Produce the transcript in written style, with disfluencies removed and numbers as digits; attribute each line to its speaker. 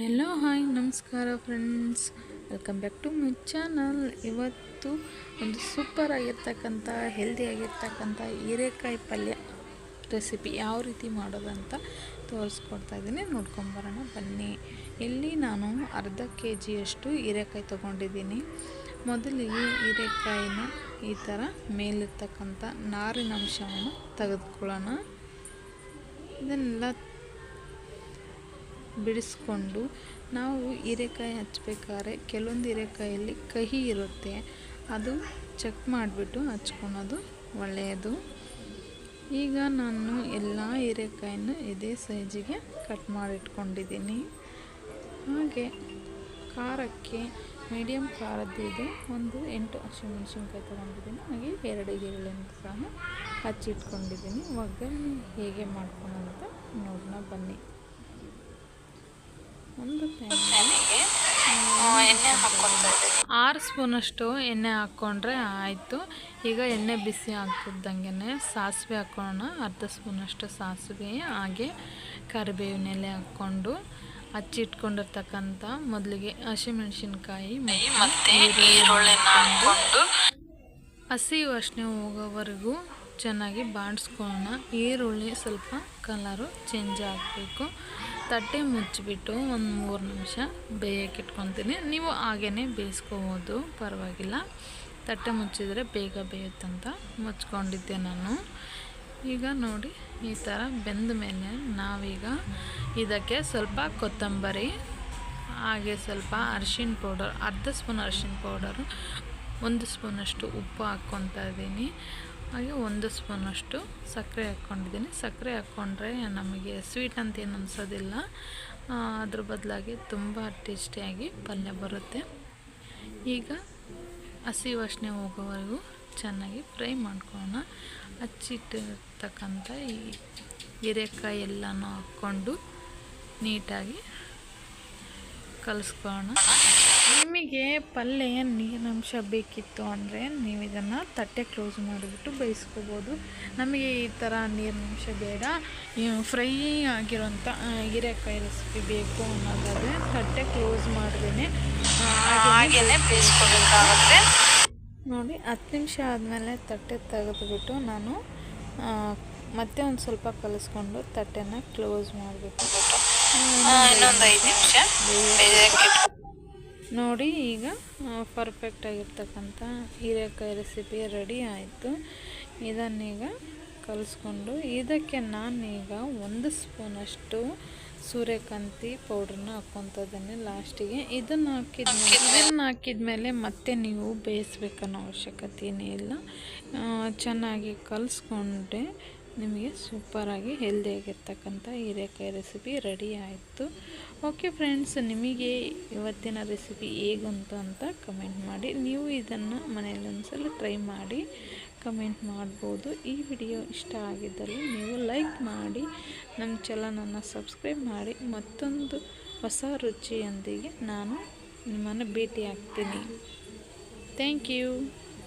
Speaker 1: Hello hi ನಮಸ್ಕಾರ friends, welcome back to my channel. ಇವತ್ತು ಒಂದು ಸೂಪರ್ ಆಗಿರ್ತಕ್ಕಂಥ ಹೆಲ್ದಿಯಾಗಿರ್ತಕ್ಕಂಥ ಹೀರೆಕಾಯಿ ಪಲ್ಯ ರೆಸಿಪಿ ಯಾವ ರೀತಿ ಮಾಡೋದಂತ ತೋರಿಸ್ಕೊಡ್ತಾ ಇದ್ದೀನಿ. ನೋಡ್ಕೊಂಬರೋಣ ಬನ್ನಿ. ಇಲ್ಲಿ ನಾನು ಅರ್ಧ ಕೆಜಿಯಷ್ಟು ಹೀರೆಕಾಯಿ ತೊಗೊಂಡಿದ್ದೀನಿ. ಮೊದಲಿಗೆ ಹೀರೆಕಾಯಿನ ಈ ಥರ ಮೇಲಿರ್ತಕ್ಕಂಥ ನಾರಿನ ಅಂಶವನ್ನು ತೆಗೆದುಕೊಳ್ಳೋಣ. ಇದನ್ನೆಲ್ಲ ಬಿಡಿಸ್ಕೊಂಡು ನಾವು ಹೀರೆಕಾಯಿ ಹಚ್ಬೇಕಾದ್ರೆ ಕೆಲವೊಂದು ಹೀರೆಕಾಯಲ್ಲಿ ಕಹಿ ಇರುತ್ತೆ, ಅದು ಚೆಕ್ ಮಾಡಿಬಿಟ್ಟು ಹಚ್ಕೊಳೋದು ಒಳ್ಳೆಯದು. ಈಗ ನಾನು ಎಲ್ಲ ಹೀರೆಕಾಯಿನ ಇದೇ ಸೈಜಿಗೆ ಕಟ್ ಮಾಡಿಟ್ಕೊಂಡಿದ್ದೀನಿ. ಹಾಗೆ ಖಾರಕ್ಕೆ ಮೀಡಿಯಮ್ ಖಾರದ್ದು ಒಂದು 8 ಹಸಿಮೆಣಸಿನ್ಕಾಯಿ ತೊಗೊಂಡಿದ್ದೀನಿ. ಹಾಗೆ 2 ಈರುಳ್ಳಿಯನ್ನು ಸಹ ಹಚ್ಚಿಟ್ಕೊಂಡಿದ್ದೀನಿ. ಒಗ್ಗರಣೆ ಹೇಗೆ ಮಾಡ್ಕೊಳ್ಳೋಂತ ನೋಡೋಣ ಬನ್ನಿ. ಒಂದು ಪ್ಯಾನಿಗೆ 6 ಸ್ಪೂನಷ್ಟು ಎಣ್ಣೆ ಹಾಕ್ಕೊಂಡ್ರೆ ಆಯಿತು. ಈಗ ಎಣ್ಣೆ ಬಿಸಿ ಆಗ್ತಿದ್ದಂಗೆ ಸಾಸಿವೆ ಹಾಕ್ಕೊಳ್ಳೋಣ. ಅರ್ಧ ಸ್ಪೂನಷ್ಟು ಸಾಸಿವೆ, ಹಾಗೆ ಕರಿಬೇವಿನ ಎಲೆ ಹಾಕ್ಕೊಂಡು ಹಚ್ಚಿಟ್ಕೊಂಡಿರ್ತಕ್ಕಂಥ ಮೊದಲಿಗೆ ಹಸಿಮೆಣಸಿನ್ಕಾಯಿ ಮತ್ತು ಈರುಳ್ಳಿನ ಹಾಕ್ಕೊಂಡು ಹಸಿ ವಾಸನೆ ಹೋಗೋವರೆಗೂ ಚೆನ್ನಾಗಿ ಬಾಡಿಸ್ಕೊಳ್ಳೋಣ. ಈರುಳ್ಳಿ ಸ್ವಲ್ಪ ಕಲರು ಚೇಂಜ್ ಆಗಬೇಕು. ತಟ್ಟೆ ಮುಚ್ಚಿಬಿಟ್ಟು ಒಂದು 3 ನಿಮಿಷ ಬೇಯಕ್ಕೆ ಇಟ್ಕೊತೀನಿ. ನೀವು ಹಾಗೇ ಬೇಯಿಸ್ಕೋಬೋದು, ಪರವಾಗಿಲ್ಲ. ತಟ್ಟೆ ಮುಚ್ಚಿದರೆ ಬೇಗ ಬೇಯುತ್ತಂತ ಮುಚ್ಕೊಂಡಿದ್ದೆ ನಾನು. ಈಗ ನೋಡಿ, ಈ ಥರ ಬೆಂದ ಮೇಲೆ ನಾವೀಗ ಇದಕ್ಕೆ ಸ್ವಲ್ಪ ಕೊತ್ತಂಬರಿ, ಹಾಗೆ ಸ್ವಲ್ಪ ಅರಿಶಿನ ಪೌಡರ್, ಅರ್ಧ ಸ್ಪೂನ್ ಅರಿಶಿನ ಪೌಡರು, 1 ಸ್ಪೂನಷ್ಟು ಉಪ್ಪು ಹಾಕ್ಕೊತಾ ಇದ್ದೀನಿ. ಹಾಗೆ 1 ಸ್ಪೂನಷ್ಟು ಸಕ್ಕರೆ ಹಾಕ್ಕೊಂಡಿದ್ದೀನಿ. ಸಕ್ಕರೆ ಹಾಕ್ಕೊಂಡ್ರೆ ನಮಗೆ ಸ್ವೀಟ್ ಅಂತ ಏನು ಅನಿಸೋದಿಲ್ಲ, ಅದ್ರ ಬದಲಾಗಿ ತುಂಬ ಟೇಸ್ಟಿಯಾಗಿ ಪಲ್ಯ ಬರುತ್ತೆ. ಈಗ ಹಸಿ ವಾಸನೆ ಹೋಗೋವರೆಗೂ ಚೆನ್ನಾಗಿ ಫ್ರೈ ಮಾಡ್ಕೊಳ್ಳೋಣ. ಹಚ್ಚಿಟ್ಟಿರ್ತಕ್ಕಂಥ ಈ ಹೀರೆಕಾಯಿ ಎಲ್ಲನೂ ಹಾಕ್ಕೊಂಡು ನೀಟಾಗಿ ಕಲಿಸ್ಕೊಳ್ಳೋಣ. ನಿಮಗೆ ಪಲ್ಯ ನೀರಿನಂಶ ಬೇಕಿತ್ತು ಅಂದರೆ ನೀವು ಇದನ್ನು ತಟ್ಟೆ ಕ್ಲೋಸ್ ಮಾಡಿಬಿಟ್ಟು ಬೇಯಿಸ್ಕೋಬೋದು. ನಮಗೆ ಈ ಥರ ನೀರಿನಂಶ ಬೇಡ, ಫ್ರೈ ಆಗಿರೋಂಥ ಹೀರೆಕಾಯಿ ರೆಸಿಪಿ ಬೇಕು ಅನ್ನೋದಾದರೆ ತಟ್ಟೆ ಕ್ಲೋಸ್ ಮಾಡ್ದೇ ಹಾಗೇ ಬೇಯಿಸ್ಕೋಬೇಕಾಗುತ್ತೆ. ನೋಡಿ, 10 ನಿಮಿಷ ಆದಮೇಲೆ ತಟ್ಟೆ ತೆಗೆದುಬಿಟ್ಟು ನಾನು ಮತ್ತೆ ಒಂದು ಸ್ವಲ್ಪ ಕಲಿಸ್ಕೊಂಡು ತಟ್ಟೆನ ಕ್ಲೋಸ್ ಮಾಡಿಬಿಟ್ಟು ಇನ್ನೊಂದು 5 ನಿಮಿಷ ನೋಡಿ. ಈಗ ಪರ್ಫೆಕ್ಟಾಗಿರ್ತಕ್ಕಂಥ ಹೀರೆಕಾಯಿ ರೆಸಿಪಿ ರೆಡಿ ಆಯಿತು. ಇದನ್ನೀಗ ಕಲಿಸ್ಕೊಂಡು ಇದಕ್ಕೆ ನಾನೀಗ 1 ಸ್ಪೂನಷ್ಟು ಸೂರ್ಯಕಾಂತಿ ಪೌಡ್ರನ್ನ ಹಾಕ್ಕೊತಿದ್ದೀನಿ ಲಾಸ್ಟಿಗೆ. ಇದನ್ನು ಹಾಕಿದ್ಮೇಲೆ ಮತ್ತೆ ನೀವು ಬೇಯಿಸ್ಬೇಕನ್ನೋ ಅವಶ್ಯಕತೆಯೇ ಇಲ್ಲ. ಚೆನ್ನಾಗಿ ಕಲಿಸ್ಕೊಂಡ್ರೆ ನಿಮಗೆ ಸೂಪರಾಗಿ ಹೆಲ್ದಿಯಾಗಿರ್ತಕ್ಕಂಥ ಹೀರೆಕಾಯಿ ರೆಸಿಪಿ ರೆಡಿ ಆಯಿತು. ಓಕೆ ಫ್ರೆಂಡ್ಸ್, ನಿಮಗೆ ಇವತ್ತಿನ ರೆಸಿಪಿ ಹೇಗಂತು ಅಂತ ಕಮೆಂಟ್ ಮಾಡಿ. ನೀವು ಇದನ್ನು ಮನೆಯಲ್ಲಿ ಒಂದ್ಸಲ ಟ್ರೈ ಮಾಡಿ ಕಮೆಂಟ್ ಮಾಡ್ಬೋದು. ಈ ವಿಡಿಯೋ ಇಷ್ಟ ಆಗಿದ್ದಲ್ಲಿ ನೀವು ಲೈಕ್ ಮಾಡಿ, ನಮ್ಮ ಚಾನಲನ್ನು ಸಬ್ಸ್ಕ್ರೈಬ್ ಮಾಡಿ. ಮತ್ತೊಂದು ಹೊಸ ರುಚಿಯೊಂದಿಗೆ ನಾನು ನಿಮ್ಮನ್ನು ಭೇಟಿ ಆಗ್ತೀನಿ. Thank you.